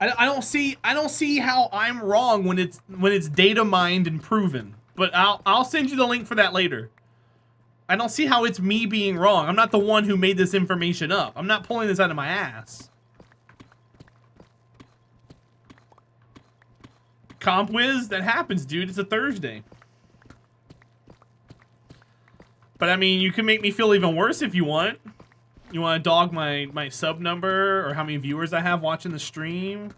I don't see how I'm wrong when it's data mined and proven. But I'll send you the link for that later. I don't see how it's me being wrong. I'm not the one who made this information up. I'm not pulling this out of my ass. Comp Wiz, that happens, dude. It's a Thursday. But I mean, you can make me feel even worse if you want. You want to dog my sub number or how many viewers I have watching the stream?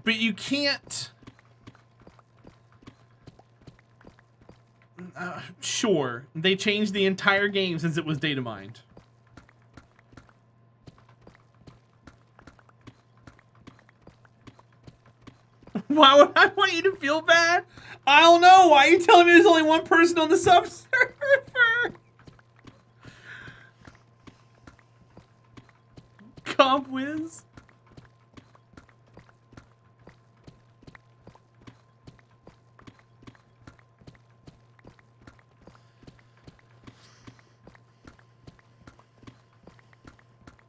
But you can't... sure, they changed the entire game since it was data mined. Why would I want you to feel bad? I don't know. Why are you telling me there's only one person on the sub server? Comp Wiz?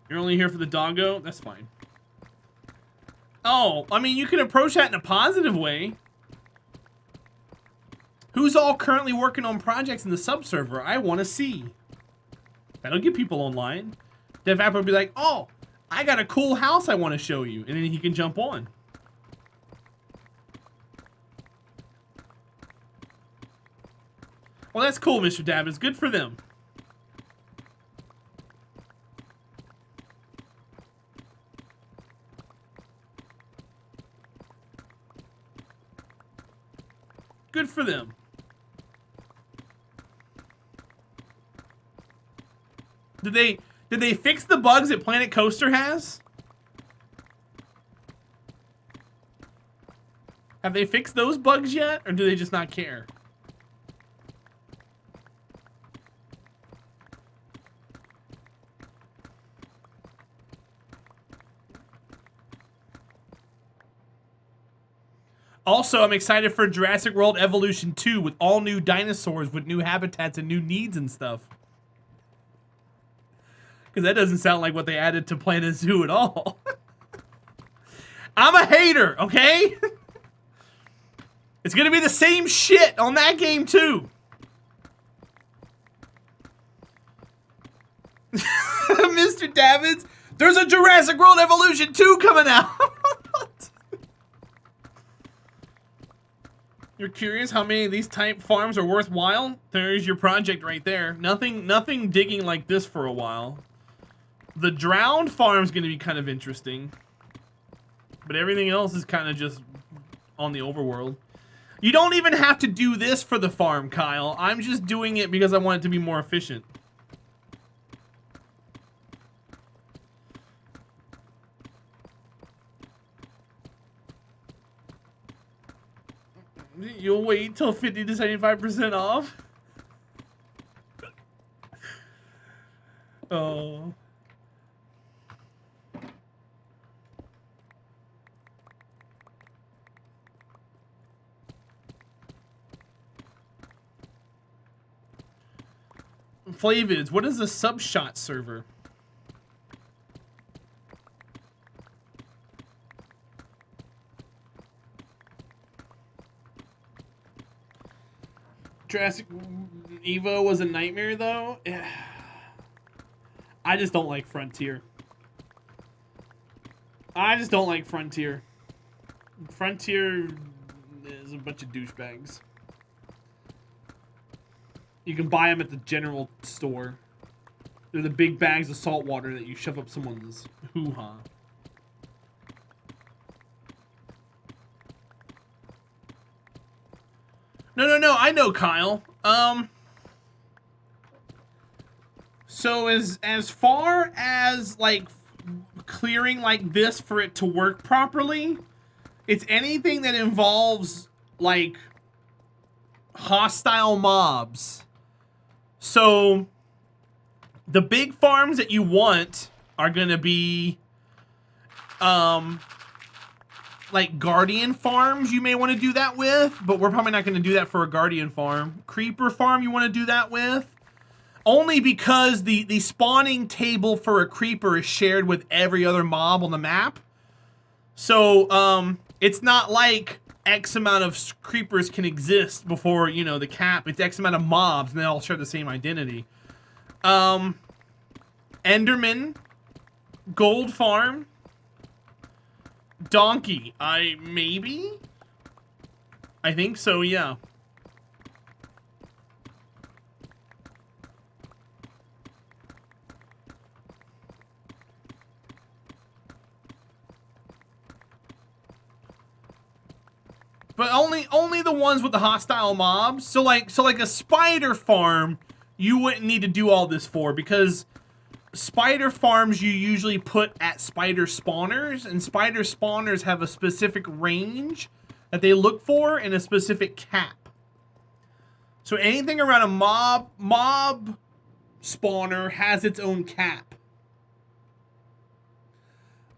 You're only here for the doggo? That's fine. Oh, I mean, you can approach that in a positive way. Who's all currently working on projects in the sub-server? I want to see. That'll get people online. Dev App will be like, oh, I got a cool house I want to show you. And then he can jump on. Well, that's cool, Mr. Dab. It's good for them. Good for them. Did they fix the bugs that Planet Coaster has? Have they fixed those bugs yet, or do they just not care? Also, I'm excited for Jurassic World Evolution 2 with all new dinosaurs with new habitats and new needs and stuff. Because that doesn't sound like what they added to Planet Zoo at all. I'm a hater, okay? It's going to be the same shit on that game too. Mr. Davids, there's a Jurassic World Evolution 2 coming out. You're curious how many of these type farms are worthwhile? There's your project right there. Nothing digging like this for a while. The drowned farm's gonna be kind of interesting. But everything else is kind of just on the overworld. You don't even have to do this for the farm, Kyle. I'm just doing it because I want it to be more efficient. You'll wait till 50 to 75% off? Oh. Flavids, what is a subshot server? Jurassic Evo was a nightmare, though. I just don't like Frontier. I just don't like Frontier. Frontier is a bunch of douchebags. You can buy them at the general store. They're the big bags of salt water that you shove up someone's hoo-ha. No, I know, Kyle. So as far as, like, clearing like this for it to work properly, it's anything that involves, like, hostile mobs. So, the big farms that you want are gonna be, like guardian farms you may want to do that with, but we're probably not going to do that for a guardian farm. Creeper farm you want to do that with. Only because the spawning table for a creeper is shared with every other mob on the map. So, it's not like X amount of creepers can exist before, you know, the cap. It's X amount of mobs, and they all share the same identity. Enderman, gold farm, donkey. Maybe? I think so, yeah. But only the ones with the hostile mobs. So like a spider farm, you wouldn't need to do all this for, because spider farms you usually put at spider spawners, and spider spawners have a specific range that they look for and a specific cap. So anything around a mob spawner has its own cap.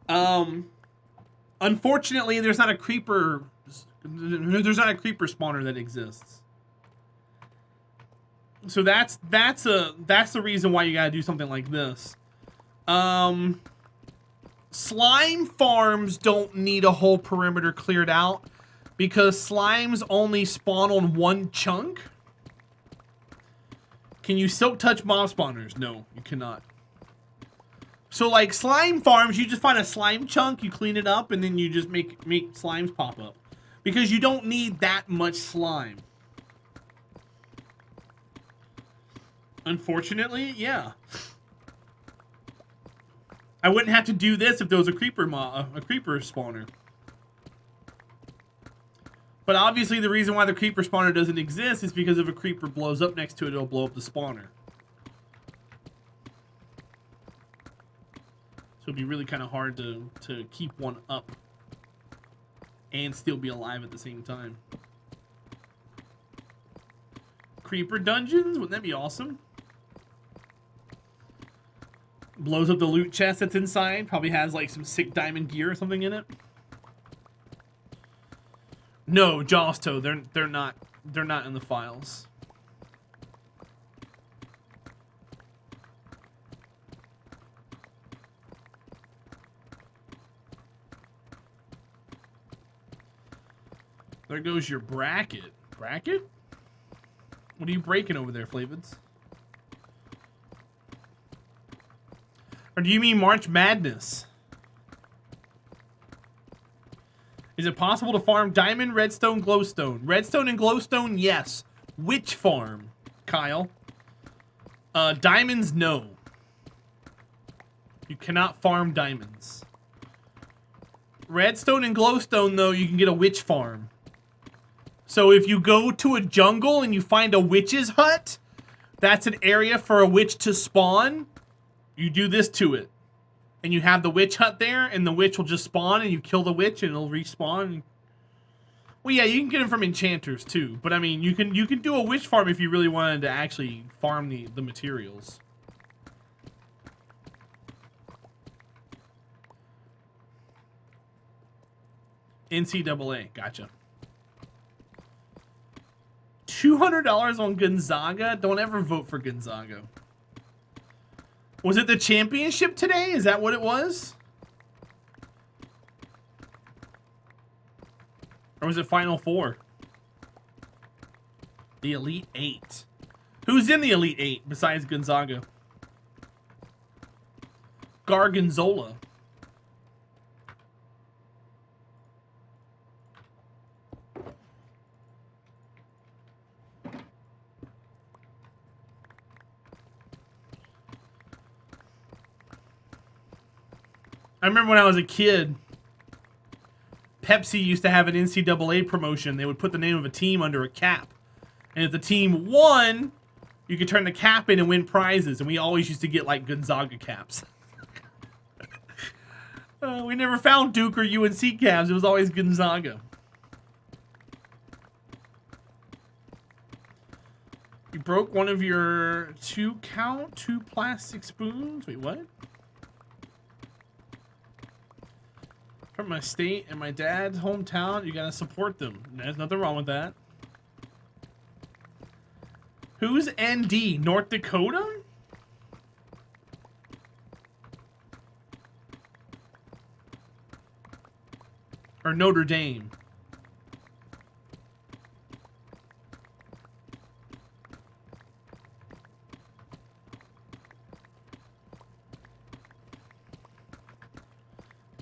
Unfortunately, there's not a creeper spawner that exists. So that's the reason why you gotta do something like this. Slime farms don't need a whole perimeter cleared out, because slimes only spawn on one chunk. Can you silk touch mob spawners? No, you cannot. So like slime farms, you just find a slime chunk, you clean it up, and then you just make slimes pop up. Because you don't need that much slime. Unfortunately, yeah. I wouldn't have to do this if there was a creeper spawner. But obviously the reason why the creeper spawner doesn't exist is because if a creeper blows up next to it, it'll blow up the spawner. So it'd be really kind of hard to keep one up and still be alive at the same time. Creeper dungeons? Wouldn't that be awesome? Blows up the loot chest that's inside. Probably has like some sick diamond gear or something in it. No, Jawsto, they're not in the files. There goes your bracket. Bracket? What are you breaking over there, Flavids? Or do you mean March Madness? Is it possible to farm diamond, redstone, glowstone? Redstone and glowstone, yes. Which farm, Kyle? Diamonds, no. You cannot farm diamonds. Redstone and glowstone, though, you can get a witch farm. So if you go to a jungle and you find a witch's hut, that's an area for a witch to spawn. You do this to it. And you have the witch hut there, and the witch will just spawn, and you kill the witch, and it'll respawn. Well, yeah, you can get them from enchanters, too. But, I mean, you can do a witch farm if you really wanted to actually farm the materials. NCAA, gotcha. $200 on Gonzaga? Don't ever vote for Gonzaga. Was it the championship today? Is that what it was? Or was it Final Four? The Elite Eight. Who's in the Elite Eight besides Gonzaga? Gargonzola. I remember when I was a kid, Pepsi used to have an NCAA promotion. They would put the name of a team under a cap. And if the team won, you could turn the cap in and win prizes. And we always used to get, like, Gonzaga caps. We never found Duke or UNC caps. It was always Gonzaga. You broke one of your two plastic spoons? Wait, what? From my state and my dad's hometown, you gotta support them. There's nothing wrong with that. Who's ND? North Dakota? Or Notre Dame.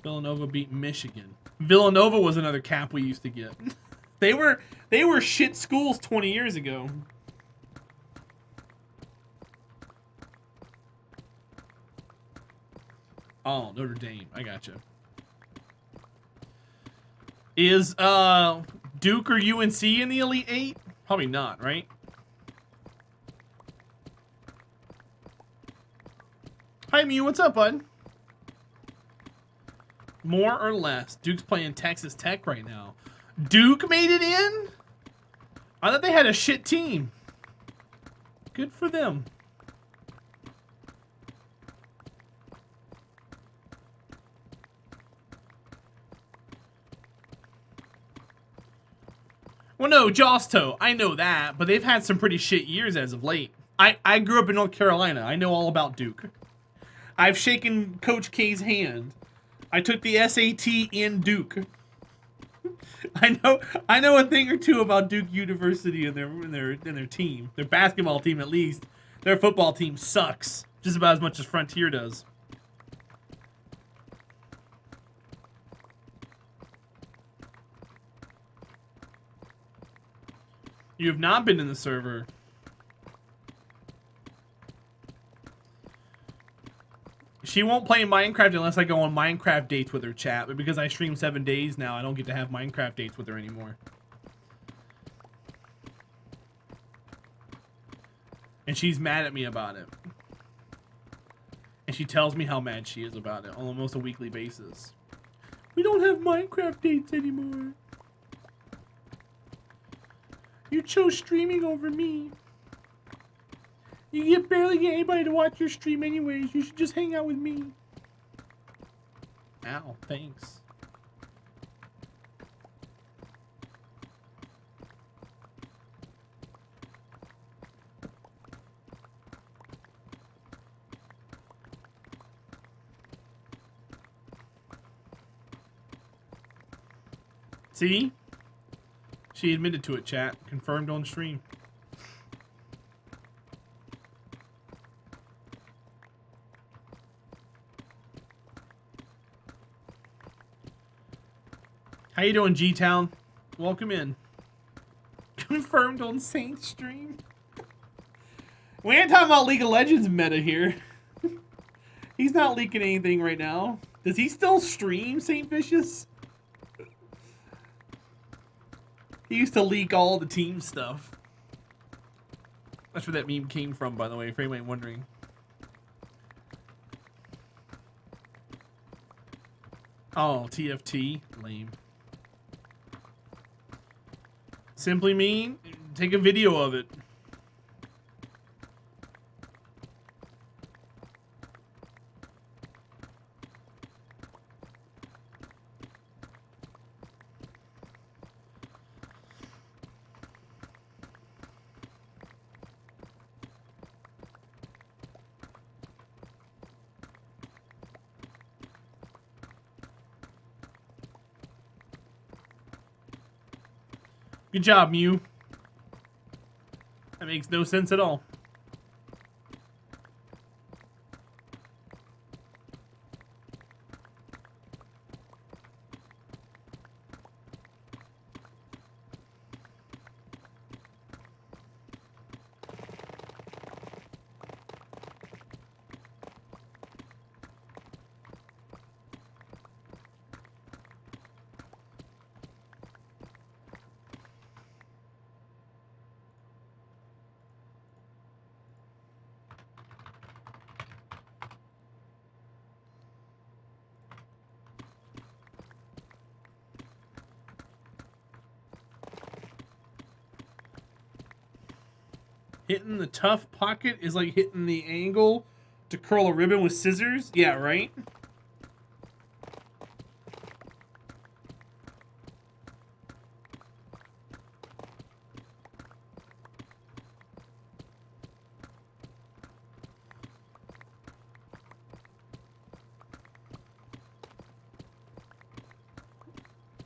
Villanova beat Michigan. Villanova was another cap we used to get. They were shit schools 20 years ago. Oh, Notre Dame. I gotcha. Is Duke or UNC in the Elite Eight? Probably not, right? Hi, Mew. What's up, bud? More or less. Duke's playing Texas Tech right now. Duke made it in? I thought they had a shit team. Good for them. Well, no, Josto. I know that, but they've had some pretty shit years as of late. I grew up in North Carolina. I know all about Duke. I've shaken Coach K's hand. I took the SAT in Duke. I know a thing or two about Duke University and their team. Their basketball team, at least. Their football team sucks just about as much as Frontier does. You have not been in the server. She won't play Minecraft unless I go on Minecraft dates with her, chat. But because I stream 7 days now, I don't get to have Minecraft dates with her anymore. And she's mad at me about it. And she tells me how mad she is about it on almost a weekly basis. We don't have Minecraft dates anymore. You chose streaming over me. You barely get anybody to watch your stream anyways. You should just hang out with me. Ow, thanks. See? She admitted to it, chat. Confirmed on stream. How you doing, G-Town? Welcome in. Confirmed on Saint stream. We ain't talking about League of Legends meta here. He's not leaking anything right now. Does he still stream Saint Vicious? He used to leak all the team stuff. That's where that meme came from, by the way, for anyone wondering. Oh, TFT? Lame. Simply mean, take a video of it. Good job, Mew. That makes no sense at all. Hitting the tough pocket is like hitting the angle to curl a ribbon with scissors? Yeah, right?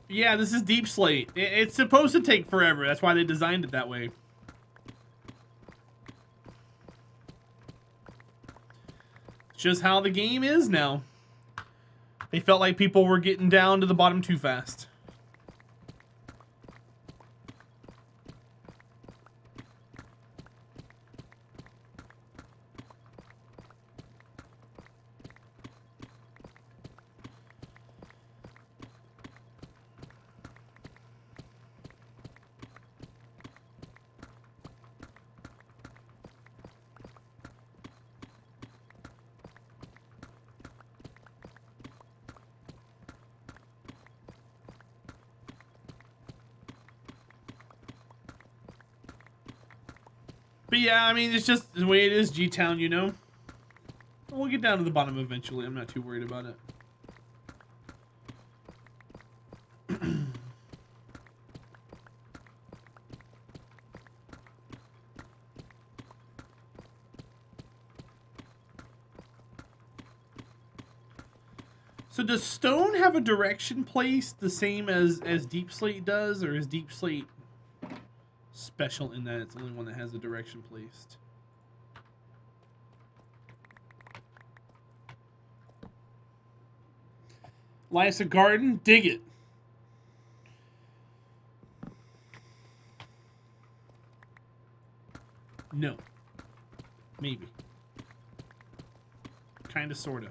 Yeah, this is Deep Slate. It's supposed to take forever. That's why they designed it that way. It's just how the game is now. They felt like people were getting down to the bottom too fast. But yeah, I mean, it's just the way it is, G-Town, you know? We'll get down to the bottom eventually. I'm not too worried about it. So does Stone have a direction placed the same as Deep Slate does? Or is Deep Slate special in that it's the only one that has a direction placed? Life's a garden? Dig it. No. Maybe. Kinda, sorta.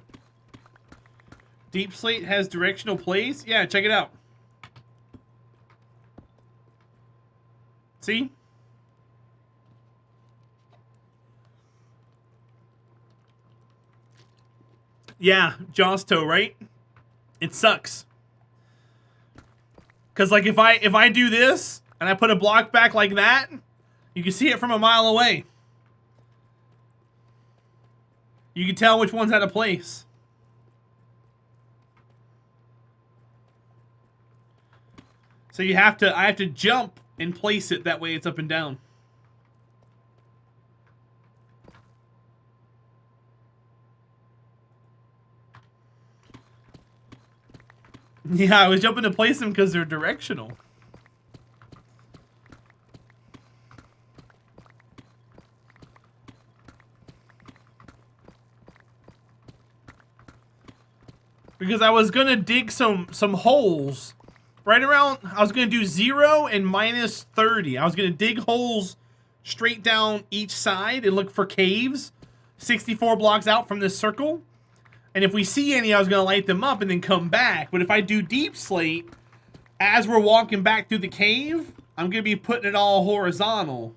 Deep Slate has directional plays? Yeah, check it out. See? Yeah, Josto, right? It sucks. Cause like if I do this and I put a block back like that, you can see it from a mile away. You can tell which one's out of place. So I have to jump and place it, that way it's up and down. Yeah, I was jumping to place them because they're directional. Because I was gonna dig some holes right around. I was gonna do 0 and -30. I was gonna dig holes straight down each side and look for caves 64 blocks out from this circle. And if we see any, I was gonna light them up and then come back. But if I do Deep Slate, as we're walking back through the cave, I'm gonna be putting it all horizontal.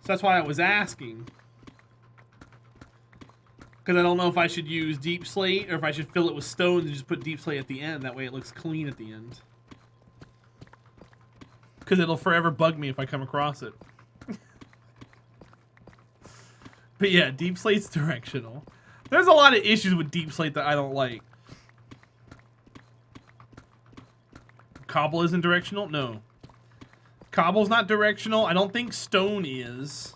So that's why I was asking. Because I don't know if I should use Deep Slate or if I should fill it with stones and just put Deep Slate at the end. That way it looks clean at the end. Because it'll forever bug me if I come across it. But yeah, Deep Slate's directional. There's a lot of issues with Deep Slate that I don't like. Cobble isn't directional? No. Cobble's not directional. I don't think stone is.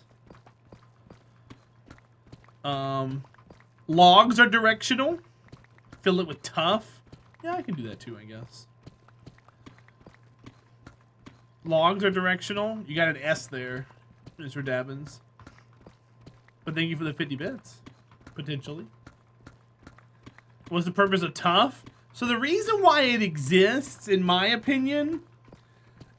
Logs are directional. Fill it with tuff. Yeah, I can do that too, I guess. Logs are directional. You got an S there, Mr. Dabbins. But thank you for the 50 bits. Potentially. What's the purpose of tuff? So the reason why it exists, in my opinion,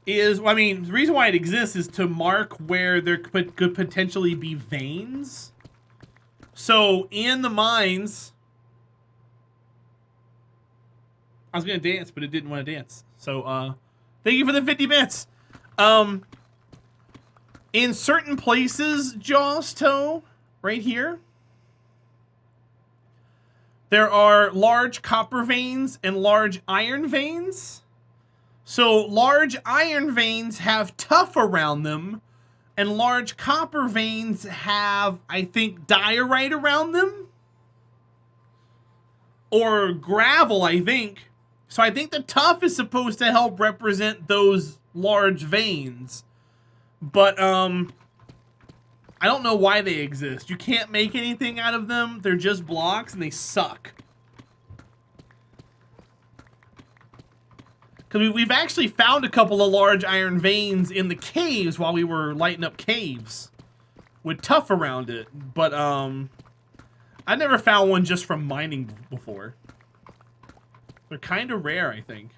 is, I mean, the reason why it exists is to mark where there could potentially be veins. So in the mines, I was gonna dance, but it didn't want to dance. So thank you for the 50 bits. In certain places, Jaws Toe, right here, there are large copper veins and large iron veins. So large iron veins have tuff around them, and large copper veins have, I think, diorite around them. Or gravel, I think. So I think the tuff is supposed to help represent those large veins. But, I don't know why they exist. You can't make anything out of them. They're just blocks and they suck. Because we've actually found a couple of large iron veins in the caves while we were lighting up caves with tuff around it. But, I never found one just from mining before. They're kind of rare, I think.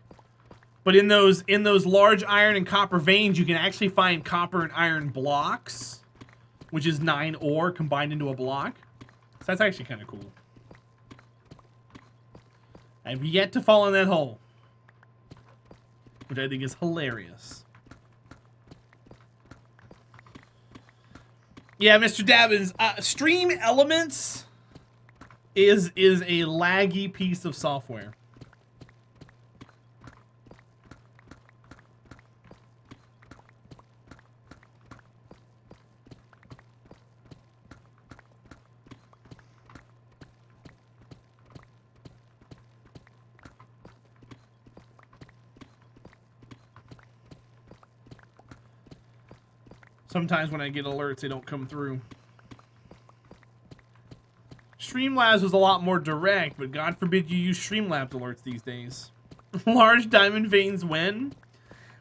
But in those large iron and copper veins, you can actually find copper and iron blocks, which is 9 ore combined into a block. So that's actually kind of cool. I've yet to fall in that hole, which I think is hilarious. Yeah, Mr. Dabbins, Stream Elements is a laggy piece of software. Sometimes when I get alerts, they don't come through. Streamlabs was a lot more direct, but God forbid you use Streamlabs alerts these days. Large diamond veins when?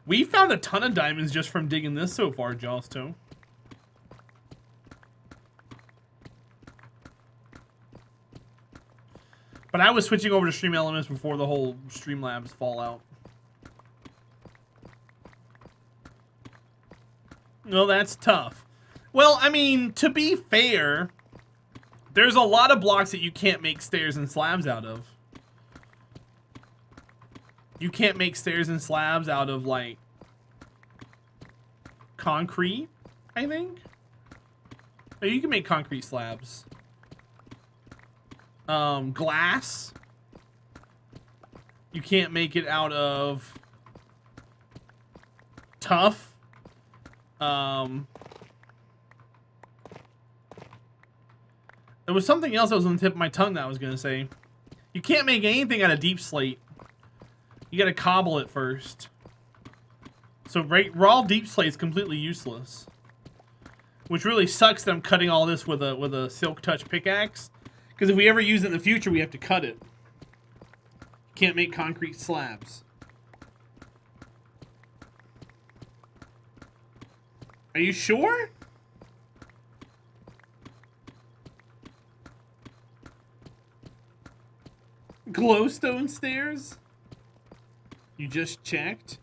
We found a ton of diamonds just from digging this so far, Josto. But I was switching over to Stream Elements before the whole Streamlabs fallout. No, that's tough. Well, I mean, to be fair, there's a lot of blocks that you can't make stairs and slabs out of. You can't make stairs and slabs out of, like, concrete, I think. Oh, you can make concrete slabs. Glass. You can't make it out of tuff. There was something else that was on the tip of my tongue that I was gonna say. You can't make anything out of deep slate. You gotta cobble it first. So raw deep slate is completely useless. Which really sucks that I'm cutting all this with a silk touch pickaxe. Because if we ever use it in the future, we have to cut it. Can't make concrete slabs. Are you sure? Glowstone stairs? You just checked?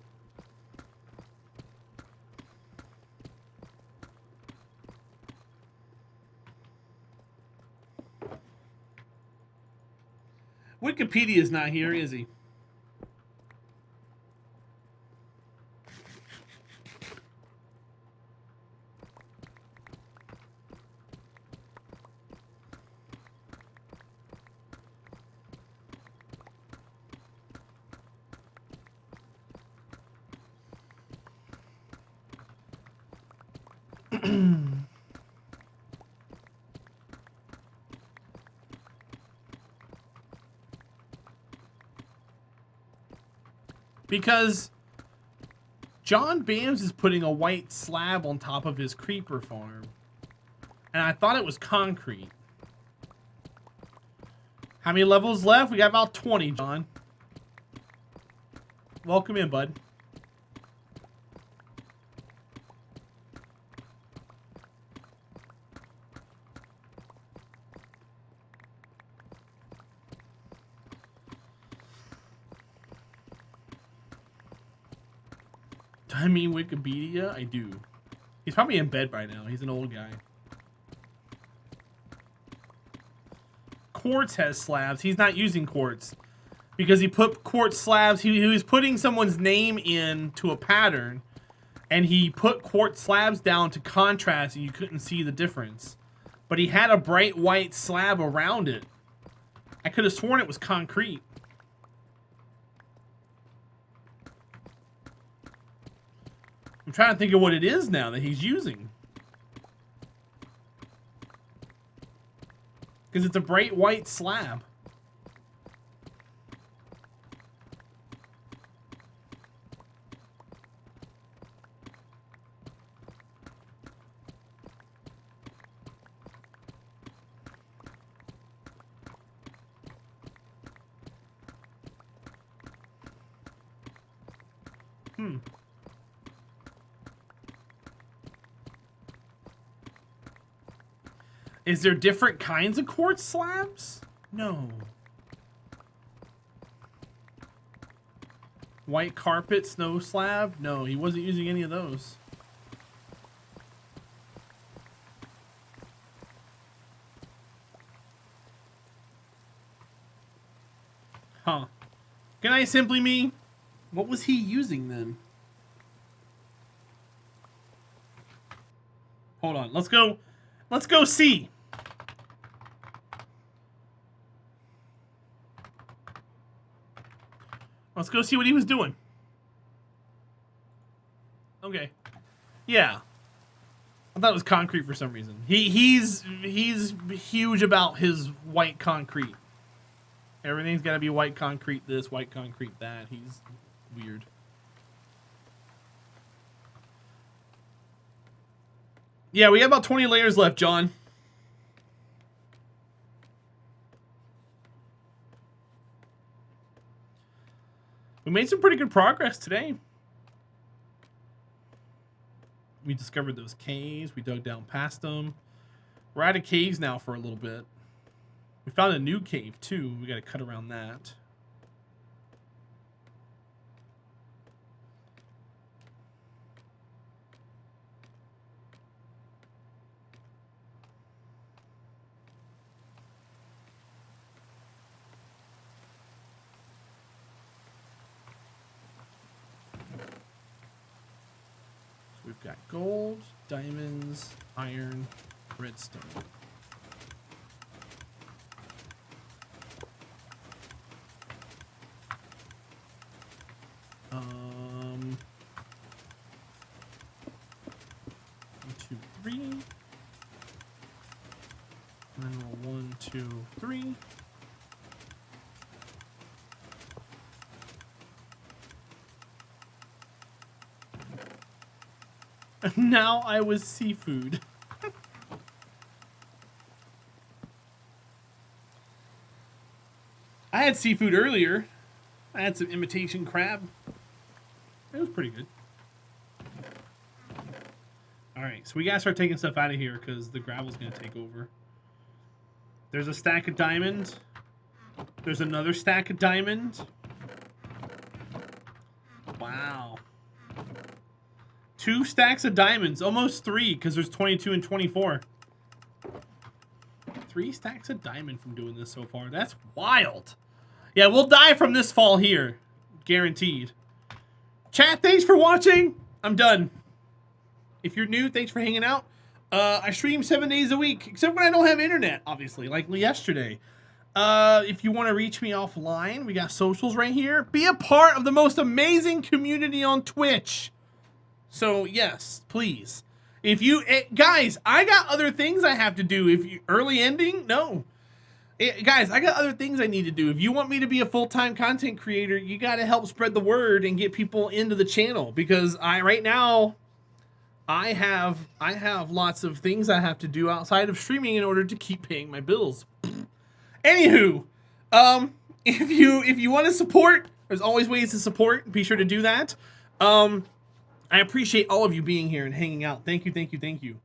Wikipedia's not here, is he? Because John Bams is putting a white slab on top of his creeper farm. And I thought it was concrete. How many levels left? We got about 20, John. Welcome in, bud. I mean Wikipedia? I do. He's probably in bed by now. He's an old guy. Quartz has slabs. He's not using quartz. Because he put quartz slabs. He was putting someone's name into a pattern. And he put quartz slabs down to contrast and you couldn't see the difference. But he had a bright white slab around it. I could have sworn it was concrete. I'm trying to think of what it is now that he's using. Because it's a bright white slab. Is there different kinds of quartz slabs? No. White carpet, snow slab? No, he wasn't using any of those. Huh. Can I simply me? What was he using then? Hold on. Let's go see. Let's go see what he was doing. Okay. Yeah. I thought it was concrete for some reason. He's huge about his white concrete. Everything's got to be white concrete this, white concrete that. He's weird. Yeah, we have about 20 layers left, John. We made some pretty good progress today. We discovered those caves. We dug down past them. We're out of caves now for a little bit. We found a new cave, too. We got to cut around that. We've got gold, diamonds, iron, redstone. One, two, three. And then roll 1, 2, 3. Now I was seafood. I had seafood earlier. I had some imitation crab. It was pretty good. Alright, so we gotta start taking stuff out of here because the gravel's gonna take over. There's a stack of diamonds. There's another stack of diamonds. Wow. 2 stacks of diamonds. Almost 3 because there's 22 and 24. 3 stacks of diamond from doing this so far. That's wild. Yeah, we'll die from this fall here. Guaranteed. Chat, thanks for watching. I'm done. If you're new, thanks for hanging out. I stream 7 days a week, except when I don't have internet, obviously, like yesterday. If you want to reach me offline, we got socials right here. Be a part of the most amazing community on Twitch. So, yes, please. If you... guys, I got other things I have to do. If you... Early ending? No. Guys, I got other things I need to do. If you want me to be a full-time content creator, you got to help spread the word and get people into the channel. Because right now... I have lots of things I have to do outside of streaming in order to keep paying my bills. Anywho, if you want to support, there's always ways to support. Be sure to do that. I appreciate all of you being here and hanging out. Thank you, thank you, thank you.